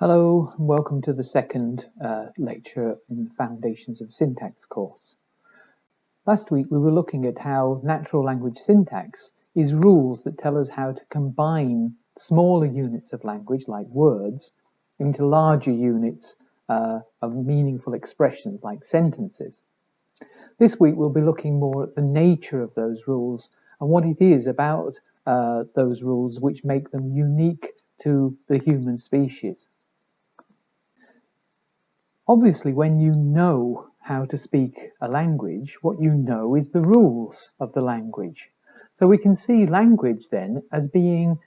Hello and welcome to the second lecture in the Foundations of Syntax course. Last week we were looking at how natural language syntax is rules that tell us how to combine smaller units of language, like words, into larger units of meaningful expressions, like sentences. This week we'll be looking more at the nature of those rules and what it is about those rules which make them unique to the human species. Obviously, when you know how to speak a language, what you know is the rules of the language. So we can see language then as being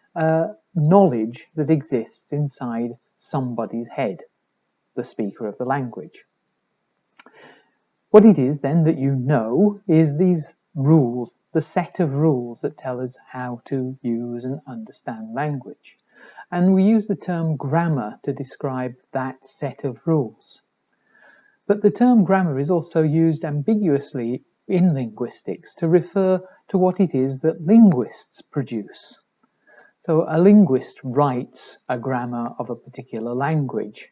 knowledge that exists inside somebody's head, the speaker of the language. What it is then that you know is these rules, the set of rules that tell us how to use and understand language. And we use the term grammar to describe that set of rules. But the term grammar is also used ambiguously in linguistics to refer to what it is that linguists produce. So a linguist writes a grammar of a particular language.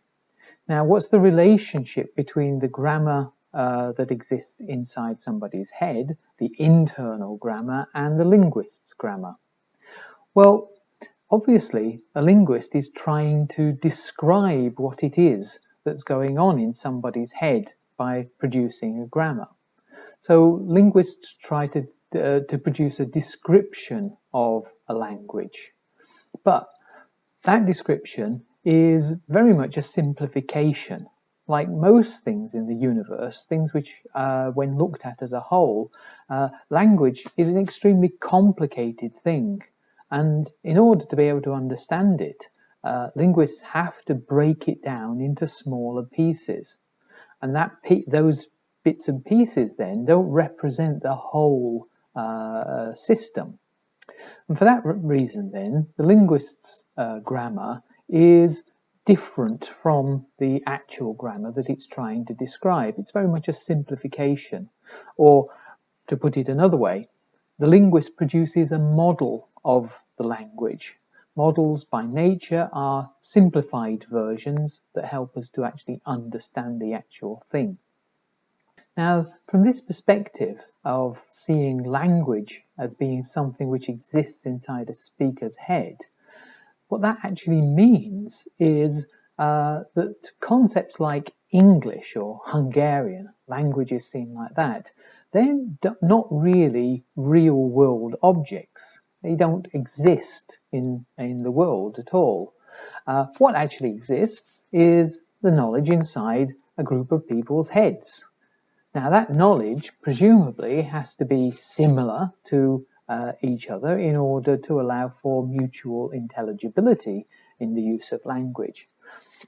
Now, what's the relationship between the grammar that exists inside somebody's head, the internal grammar, and the linguist's grammar? Well, obviously, a linguist is trying to describe what it is that's going on in somebody's head by producing a grammar. So linguists try to produce a description of a language. But that description is very much a simplification. Like most things in the universe, things which, when looked at as a whole, language is an extremely complicated thing. And in order to be able to understand it, linguists have to break it down into smaller pieces. And those bits and pieces then don't represent the whole system. And for that reason then, the linguist's grammar is different from the actual grammar that it's trying to describe. It's very much a simplification. Or, to put it another way, the linguist produces a model of the language. Models by nature are simplified versions that help us to actually understand the actual thing. Now, from this perspective of seeing language as being something which exists inside a speaker's head, what that actually means is that concepts like English or Hungarian, languages seen like that, they're not really real-world objects. They don't exist in the world at all. What actually exists is the knowledge inside a group of people's heads. Now, that knowledge presumably has to be similar to each other in order to allow for mutual intelligibility in the use of language.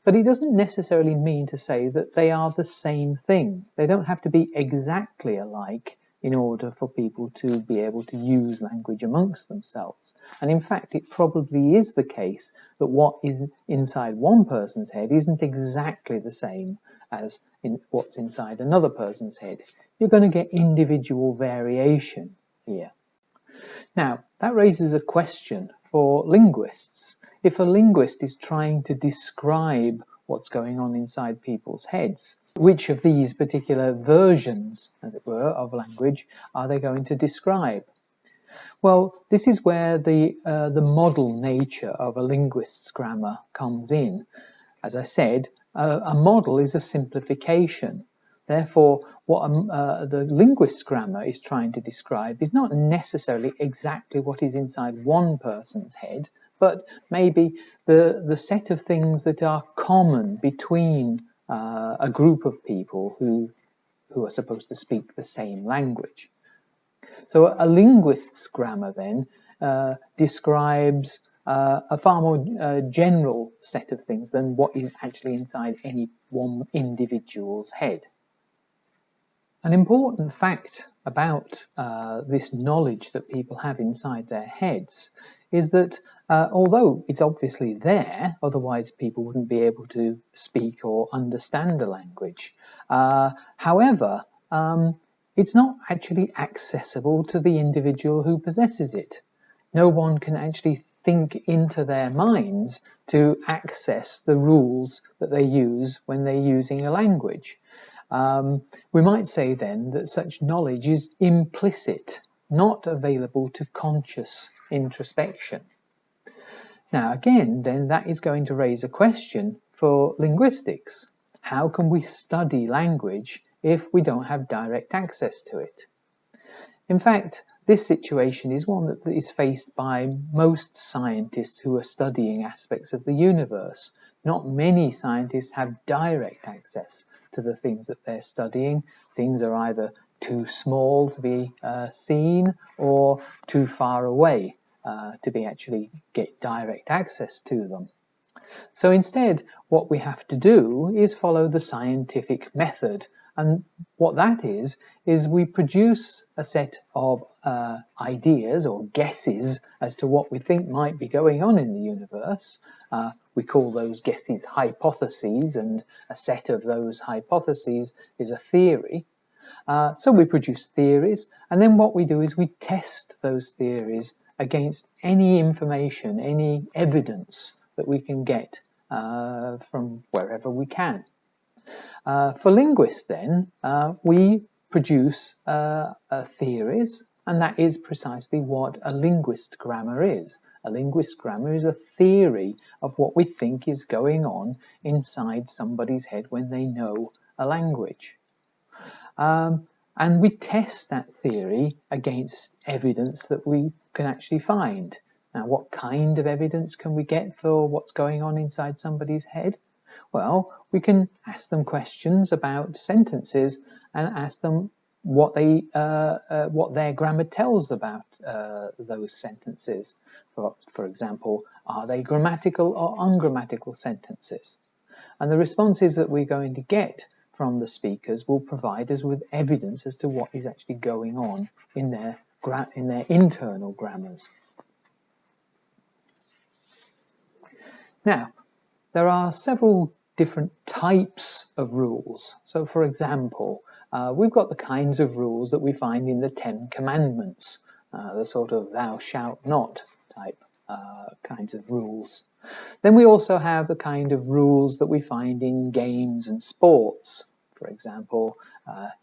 But it doesn't necessarily mean to say that they are the same thing. They don't have to be exactly alike in order for people to be able to use language amongst themselves. And in fact, it probably is the case that what is inside one person's head isn't exactly the same as what's inside another person's head. You're going to get individual variation here. Now, that raises a question for linguists. If a linguist is trying to describe what's going on inside people's heads, which of these particular versions, as it were, of language are they going to describe? Well, this is where the model nature of a linguist's grammar comes in. As I said, a model is a simplification. Therefore, what the linguist's grammar is trying to describe is not necessarily exactly what is inside one person's head, but maybe the set of things that are common between a group of people who are supposed to speak the same language. So a linguist's grammar then describes a far more general set of things than what is actually inside any one individual's head. An important fact about this knowledge that people have inside their heads is that although it's obviously there, otherwise people wouldn't be able to speak or understand a language, however, it's not actually accessible to the individual who possesses it. No one can actually think into their minds to access the rules that they use when they're using a language. We might say then that such knowledge is implicit, not available to conscious introspection. Now again, then that is going to raise a question for linguistics. How can we study language if we don't have direct access to it? In fact, this situation is one that is faced by most scientists who are studying aspects of the universe. Not many scientists have direct access to the things that they're studying. Things are either too small to be seen or too far away to be actually get direct access to them. So instead, what we have to do is follow the scientific method. And what that is we produce a set of ideas or guesses as to what we think might be going on in the universe. We call those guesses hypotheses, and a set of those hypotheses is a theory. So we produce theories, and then what we do is we test those theories against any information, any evidence that we can get from wherever we can. For linguists then, we produce theories, and that is precisely what a linguist grammar is. A linguist grammar is a theory of what we think is going on inside somebody's head when they know a language. And we test that theory against evidence that we can actually find. Now, what kind of evidence can we get for what's going on inside somebody's head? Well, we can ask them questions about sentences and ask them what their grammar tells about those sentences. For example, are they grammatical or ungrammatical sentences? And the responses that we're going to get from the speakers will provide us with evidence as to what is actually going on in their internal grammars. Now, there are several different types of rules. So, for example, we've got the kinds of rules that we find in the 10 Commandments, the sort of thou shalt not type kinds of rules. Then we also have the kind of rules that we find in games and sports. For example,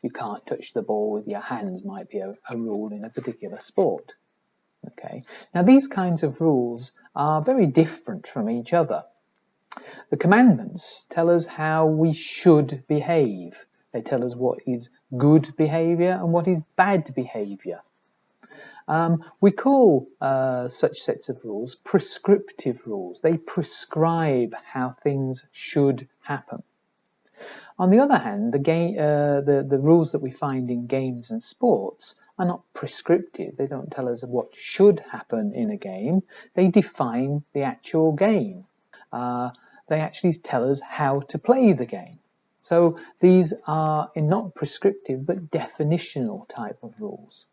you can't touch the ball with your hands might be a rule in a particular sport. Okay. Now these kinds of rules are very different from each other. The commandments tell us how we should behave. They tell us what is good behavior and what is bad behavior. We call such sets of rules prescriptive rules. They prescribe how things should happen. On the other hand, the rules that we find in games and sports are not prescriptive. They don't tell us what should happen in a game. They define the actual game. They actually tell us how to play the game. So these are not prescriptive but definitional type of rules.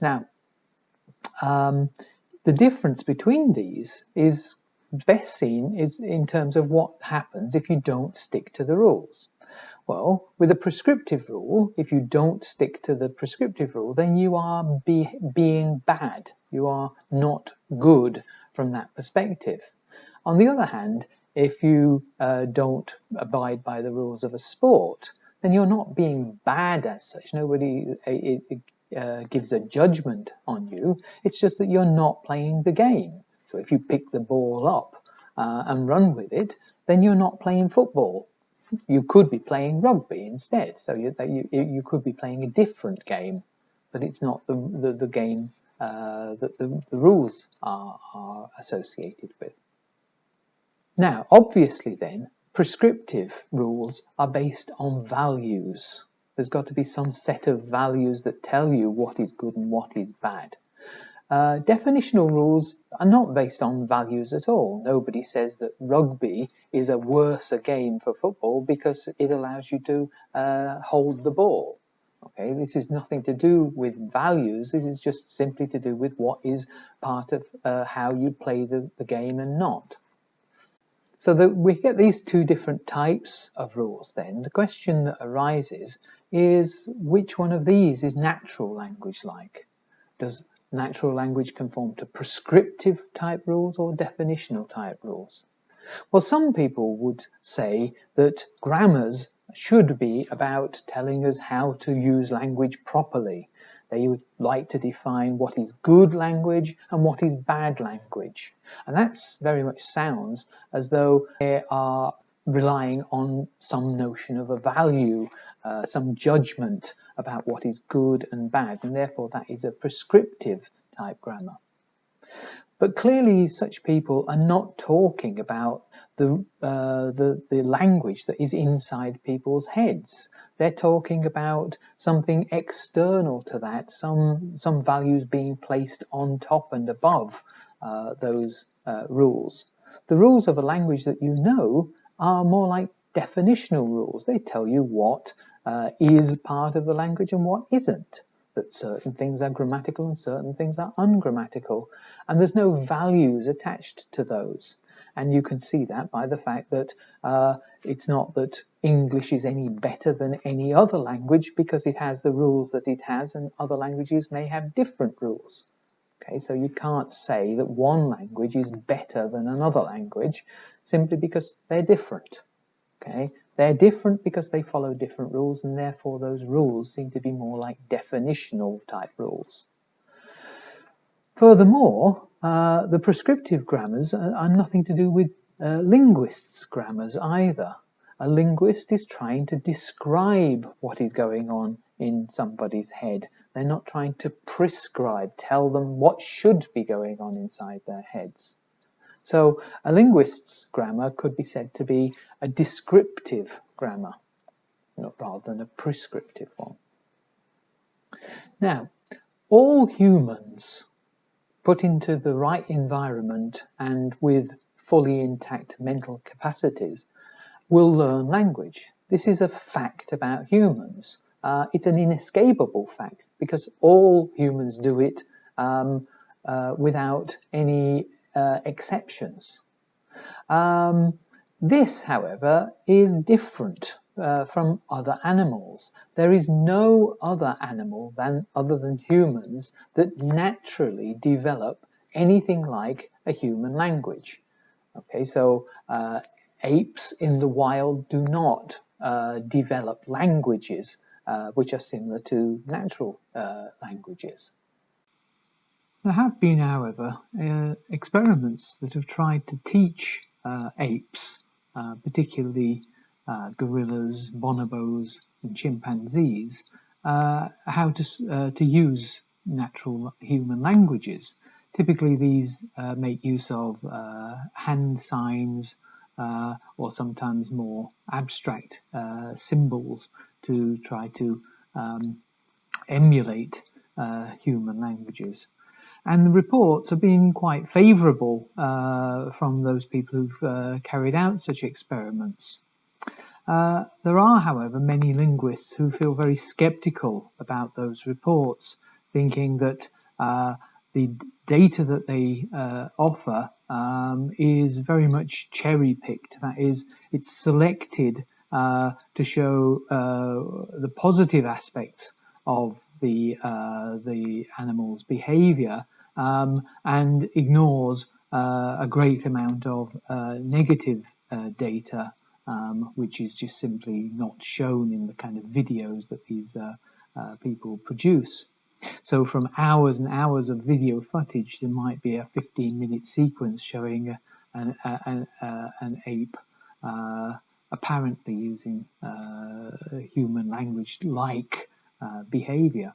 Now, the difference between these is best seen is in terms of what happens if you don't stick to the rules. Well, with a prescriptive rule, if you don't stick to the prescriptive rule, then you are being bad. You are not good from that perspective. On the other hand, if you don't abide by the rules of a sport, then you're not being bad as such. Nobody gives a judgment on you. It's just that you're not playing the game. So if you pick the ball up and run with it, then you're not playing football. You could be playing rugby instead. So you could be playing a different game, but it's not the game that the rules are associated with. Now, obviously then, prescriptive rules are based on values. There's got to be some set of values that tell you what is good and what is bad. Definitional rules are not based on values at all. Nobody says that rugby is a worse game for football because it allows you to hold the ball. Okay, this is nothing to do with values. This is just simply to do with what is part of how you play the game and not. So that we get these two different types of rules then. The question that arises is which one of these is natural language like? Does natural language conform to prescriptive type rules or definitional type rules? Well, some people would say that grammars should be about telling us how to use language properly. They would like to define what is good language and what is bad language. And that's very much sounds as though they are relying on some notion of a value, some judgment about what is good and bad, and therefore that is a prescriptive type grammar. But clearly such people are not talking about the language that is inside people's heads. They're talking about something external to that, some values being placed on top and above those rules. The rules of a language that you know are more like definitional rules. They tell you what is part of the language and what isn't, that certain things are grammatical and certain things are ungrammatical, and there's no values attached to those. And you can see that by the fact that it's not that English is any better than any other language because it has the rules that it has, and other languages may have different rules. Okay, so you can't say that one language is better than another language simply because they're different. Okay, they're different because they follow different rules, and therefore those rules seem to be more like definitional type rules. Furthermore, the prescriptive grammars are nothing to do with linguists' grammars either. A linguist is trying to describe what is going on in somebody's head. They're not trying to prescribe, tell them what should be going on inside their heads. So a linguist's grammar could be said to be a descriptive grammar, rather than a prescriptive one. Now, all humans put into the right environment and with fully intact mental capacities will learn language. This is a fact about humans. It's an inescapable fact because all humans do it without any exceptions. This, however, is different from other animals. There is no other animal other than humans that naturally develop anything like a human language. Okay, so apes in the wild do not develop languages which are similar to natural languages. There have been, however, experiments that have tried to teach apes, particularly gorillas, bonobos, and chimpanzees, how to use natural human languages. Typically, these make use of hand signs or sometimes more abstract symbols to try to emulate human languages. And the reports have been quite favourable from those people who've carried out such experiments. There are, however, many linguists who feel very sceptical about those reports, thinking that the data that they offer is very much cherry-picked. That is, it's selected to show the positive aspects of the animal's behaviour and ignores a great amount of negative data, which is just simply not shown in the kind of videos that these people produce. So from hours and hours of video footage, there might be a 15-minute sequence showing an ape apparently using human language-like behavior.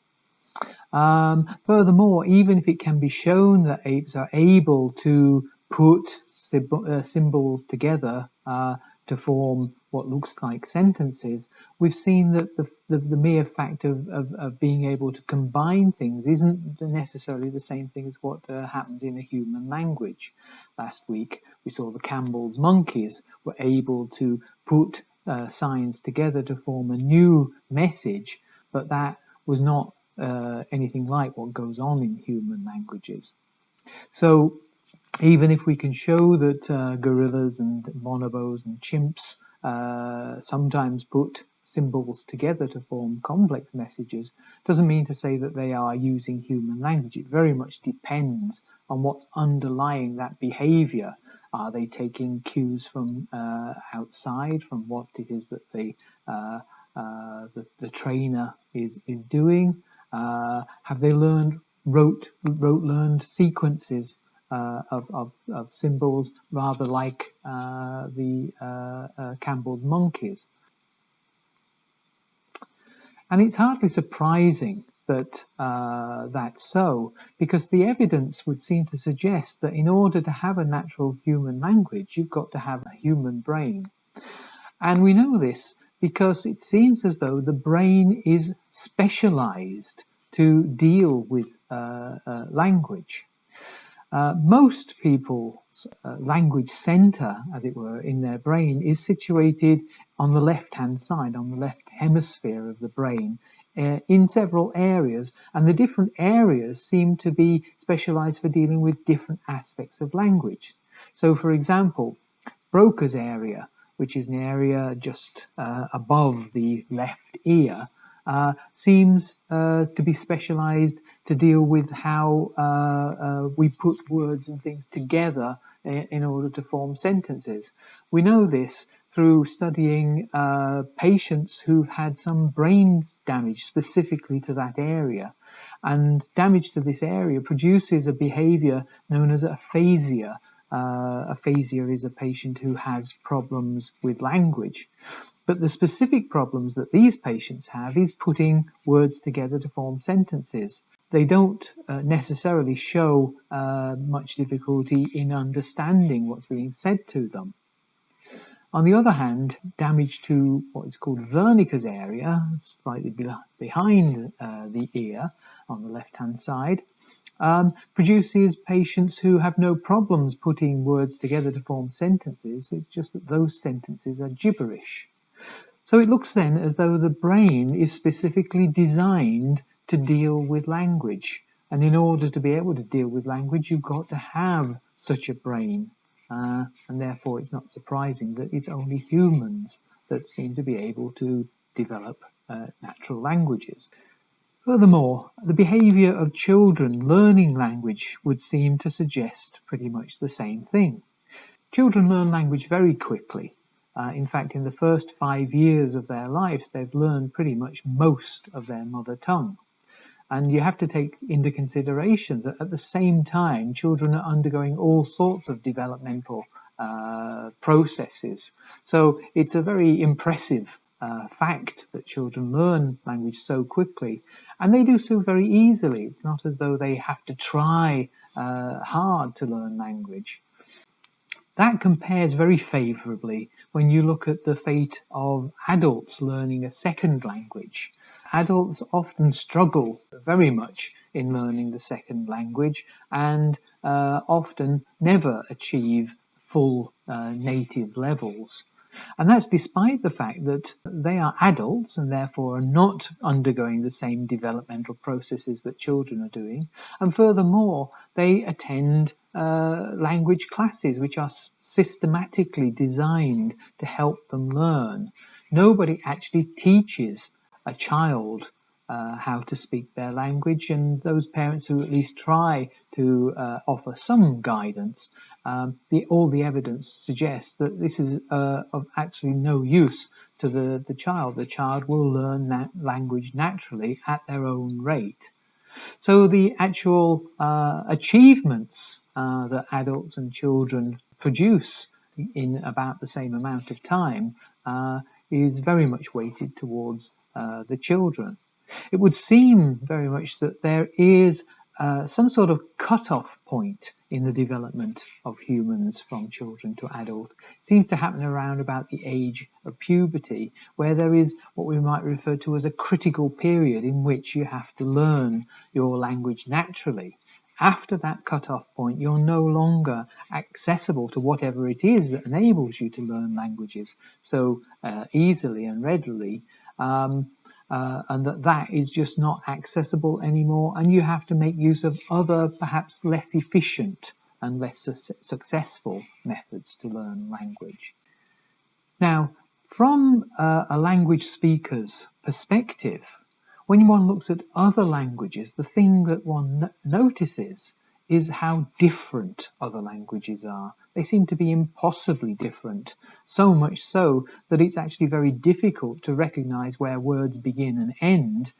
Furthermore, even if it can be shown that apes are able to put symbols together to form what looks like sentences, we've seen that the mere fact of being able to combine things isn't necessarily the same thing as what happens in a human language. Last week we saw the Campbell's monkeys were able to put signs together to form a new message, but that was not anything like what goes on in human languages. So even if we can show that gorillas and bonobos and chimps sometimes put symbols together to form complex messages doesn't mean to say that they are using human language. It very much depends on what's underlying that behavior. Are they taking cues from outside, from what it is that the trainer is doing? Have they learned learned sequences of symbols, rather like the Campbell's monkeys? And it's hardly surprising that that's so, because the evidence would seem to suggest that in order to have a natural human language, you've got to have a human brain. And we know this because it seems as though the brain is specialized to deal with language. Most people's language center, as it were, in their brain is situated on the left-hand side, on the left hemisphere of the brain, in several areas, and the different areas seem to be specialized for dealing with different aspects of language. So, for example, Broca's area, which is an area just above the left ear, seems to be specialized to deal with how we put words and things together in order to form sentences. We know this through studying patients who've had some brain damage specifically to that area. And damage to this area produces a behavior known as aphasia. Aphasia is a patient who has problems with language. But the specific problems that these patients have is putting words together to form sentences. They don't necessarily show much difficulty in understanding what's being said to them. On the other hand, damage to what is called Wernicke's area, slightly behind the ear on the left-hand side, produces patients who have no problems putting words together to form sentences. It's just that those sentences are gibberish. So it looks then as though the brain is specifically designed to deal with language. And in order to be able to deal with language, you've got to have such a brain. And therefore it's not surprising that it's only humans that seem to be able to develop natural languages. Furthermore, the behavior of children learning language would seem to suggest pretty much the same thing. Children learn language very quickly. In fact, in the first 5 years of their lives, they've learned pretty much most of their mother tongue. And you have to take into consideration that at the same time, children are undergoing all sorts of developmental processes. So it's a very impressive fact that children learn language so quickly, and they do so very easily. It's not as though they have to try hard to learn language. That compares very favourably when you look at the fate of adults learning a second language. Adults often struggle very much in learning the second language and often never achieve full native levels. And that's despite the fact that they are adults and therefore are not undergoing the same developmental processes that children are doing. And furthermore, they attend language classes which are systematically designed to help them learn. Nobody actually teaches a child how to speak their language, and those parents who at least try to offer some guidance, all the evidence suggests that this is of actually no use to the child. The child will learn that language naturally at their own rate. So the actual achievements that adults and children produce in about the same amount of time is very much weighted towards the children. It would seem very much that there is some sort of cut-off point in the development of humans from children to adult. It seems to happen around about the age of puberty, where there is what we might refer to as a critical period in which you have to learn your language naturally. After that cut-off point, you're no longer accessible to whatever it is that enables you to learn languages so easily and readily. And that is just not accessible anymore, and you have to make use of other, perhaps less efficient and less successful methods to learn language. Now, from from a language speaker's perspective, when one looks at other languages, the thing that one notices is how different other languages are. They seem to be impossibly different, so much so that it's actually very difficult to recognize where words begin and end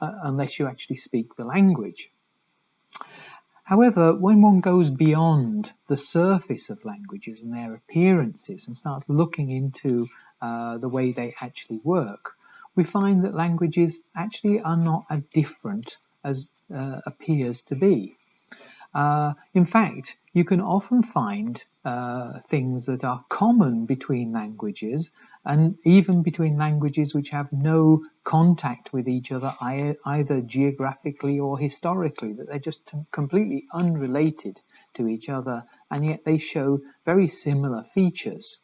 unless you actually speak the language. However, when one goes beyond the surface of languages and their appearances and starts looking into the way they actually work, we find that languages actually are not as different as appears to be. In fact, you can often find things that are common between languages, and even between languages which have no contact with each other, either geographically or historically, that they're just completely unrelated to each other, and yet they show very similar features.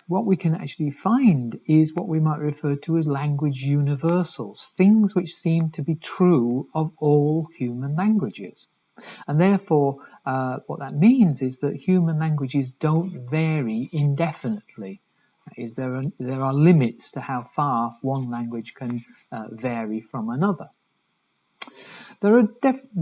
What we can actually find is what we might refer to as language universals, things which seem to be true of all human languages. And therefore, what that means is that human languages don't vary indefinitely. That is, there are limits to how far one language can vary from another. There are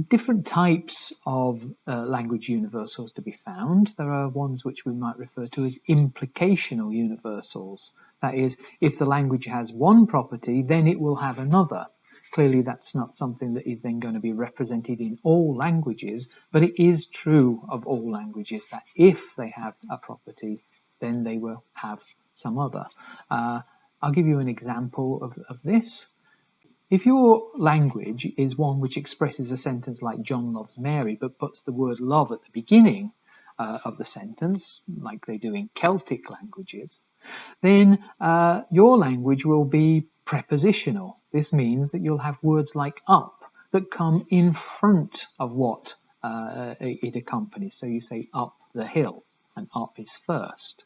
different types of language universals to be found. There are ones which we might refer to as implicational universals. That is, if the language has one property, then it will have another. Clearly, that's not something that is then going to be represented in all languages, but it is true of all languages that if they have a property, then they will have some other. I'll give you an example of this. If your language is one which expresses a sentence like John loves Mary, but puts the word love at the beginning of the sentence, like they do in Celtic languages, then your language will be prepositional. This means that you'll have words like up that come in front of what it accompanies. So you say up the hill, and up is first.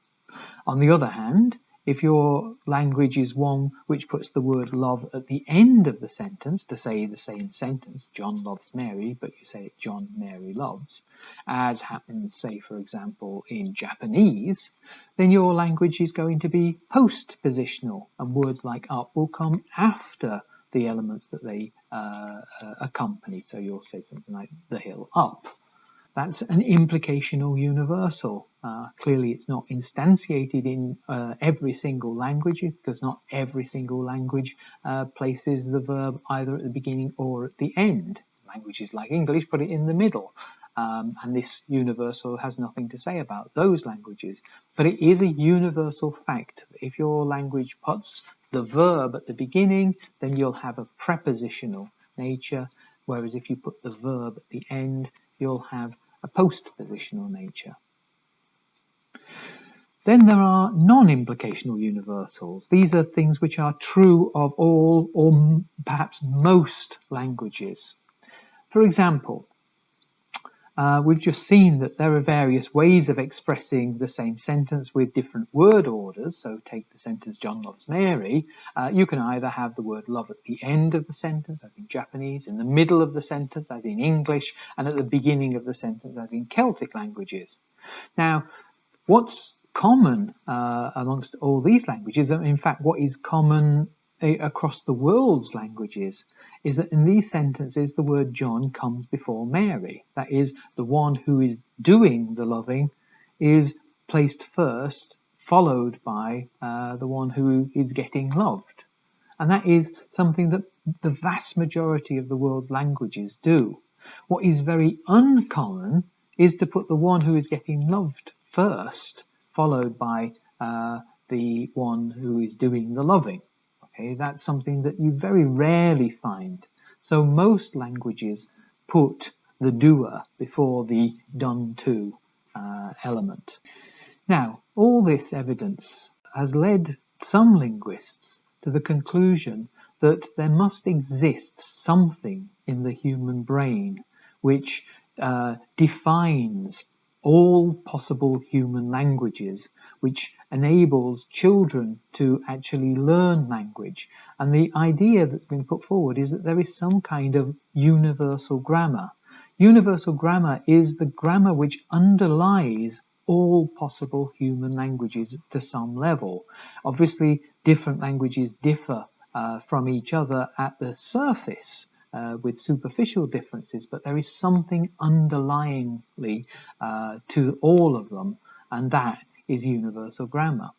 On the other hand, if your language is one which puts the word love at the end of the sentence to say the same sentence, John loves Mary, but you say it John, Mary loves, as happens, say, for example, in Japanese, then your language is going to be post-positional, and words like up will come after the elements that they accompany. So you'll say something like the hill up. That's an implicational universal. Clearly, it's not instantiated in every single language, because not every single language places the verb either at the beginning or at the end. Languages like English put it in the middle. And this universal has nothing to say about those languages. But it is a universal fact that if your language puts the verb at the beginning, then you'll have a prepositional nature, whereas if you put the verb at the end, you'll have a post-positional nature. Then there are non-implicational universals. These are things which are true of all or perhaps most languages. For example, we've just seen that there are various ways of expressing the same sentence with different word orders. So take the sentence John loves Mary. You can either have the word love at the end of the sentence, as in Japanese, in the middle of the sentence, as in English, and at the beginning of the sentence, as in Celtic languages. Now, what's common amongst all these languages, and in fact what is common across the world's languages, is that in these sentences the word John comes before Mary. That is, the one who is doing the loving is placed first, followed by the one who is getting loved. And that is something that the vast majority of the world's languages do. What is very uncommon is to put the one who is getting loved first, followed by the one who is doing the loving. Okay, that's something that you very rarely find. So most languages put the doer before the done to element. Now, all this evidence has led some linguists to the conclusion that there must exist something in the human brain which defines all possible human languages, which enables children to actually learn language. And the idea that's been put forward is that there is some kind of universal grammar. Universal grammar is the grammar which underlies all possible human languages to some level. Obviously, different languages differ from each other at the surface, with superficial differences, but there is something underlyingly to all of them, and that is universal grammar.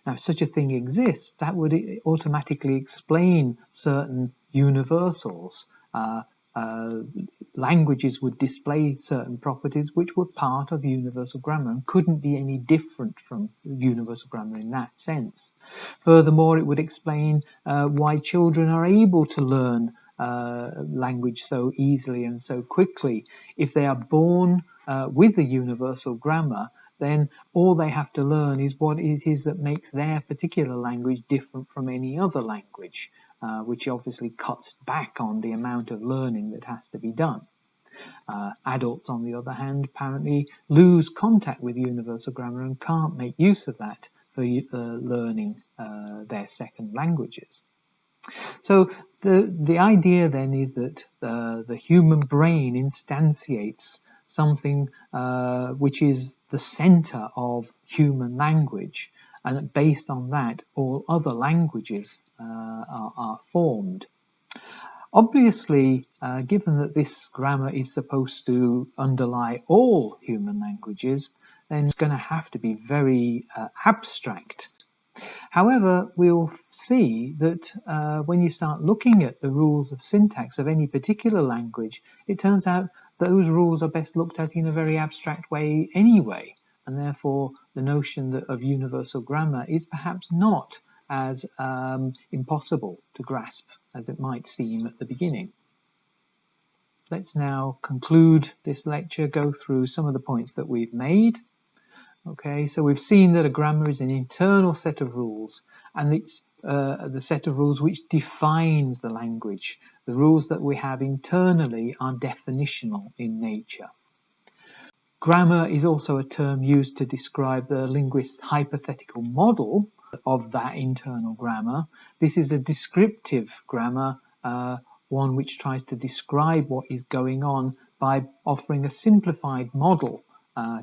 Now, if such a thing exists, that would automatically explain certain universals. Languages would display certain properties which were part of universal grammar and couldn't be any different from universal grammar in that sense. Furthermore, it would explain why children are able to learn language so easily and so quickly. If they are born with the universal grammar, then all they have to learn is what it is that makes their particular language different from any other language, which obviously cuts back on the amount of learning that has to be done. Adults, on the other hand, apparently lose contact with universal grammar and can't make use of that for learning their second languages. So the idea then is that the human brain instantiates something which is the center of human language, and based on that, all other languages are formed. Obviously, given that this grammar is supposed to underlie all human languages, then it's going to have to be very abstract. However, we'll see that when you start looking at the rules of syntax of any particular language, it turns out those rules are best looked at in a very abstract way anyway, and therefore the notion of universal grammar is perhaps not as impossible to grasp as it might seem at the beginning. Let's now conclude this lecture, go through some of the points that we've made. Okay, so we've seen that a grammar is an internal set of rules, and it's the set of rules which defines the language. The rules that we have internally are definitional in nature. Grammar is also a term used to describe the linguist's hypothetical model of that internal grammar. This is a descriptive grammar, one which tries to describe what is going on by offering a simplified model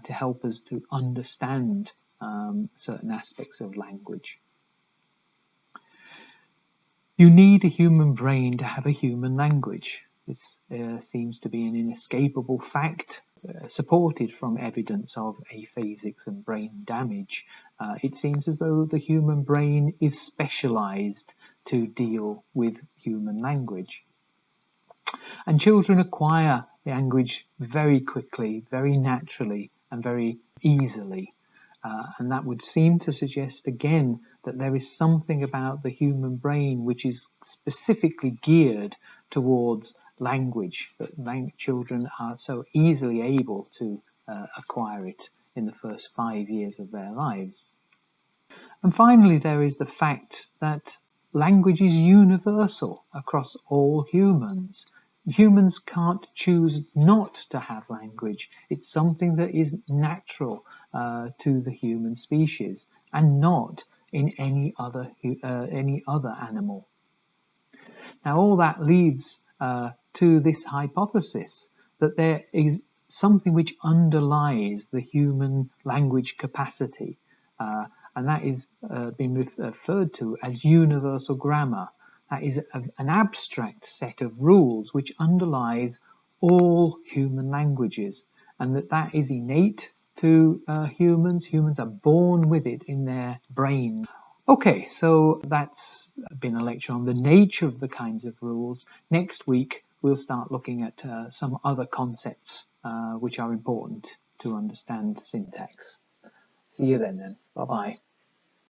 to help us to understand certain aspects of language. You need a human brain to have a human language. This seems to be an inescapable fact, supported from evidence of aphasics and brain damage. It seems as though the human brain is specialized to deal with human language. And children acquire language very quickly, very naturally, and very easily. And that would seem to suggest again that there is something about the human brain which is specifically geared towards language, that children are so easily able to acquire it in the first 5 years of their lives. And finally, there is the fact that language is universal across all humans. Humans can't choose not to have language. It's something that is natural to the human species and not in any other animal. Now, all that leads to this hypothesis that there is something which underlies the human language capacity, and that is being referred to as universal grammar. That is an abstract set of rules which underlies all human languages, and that is innate to humans. Humans are born with it in their brain. Okay, so that's been a lecture on the nature of the kinds of rules. Next week, we'll start looking at some other concepts which are important to understand syntax. See you then. Bye-bye.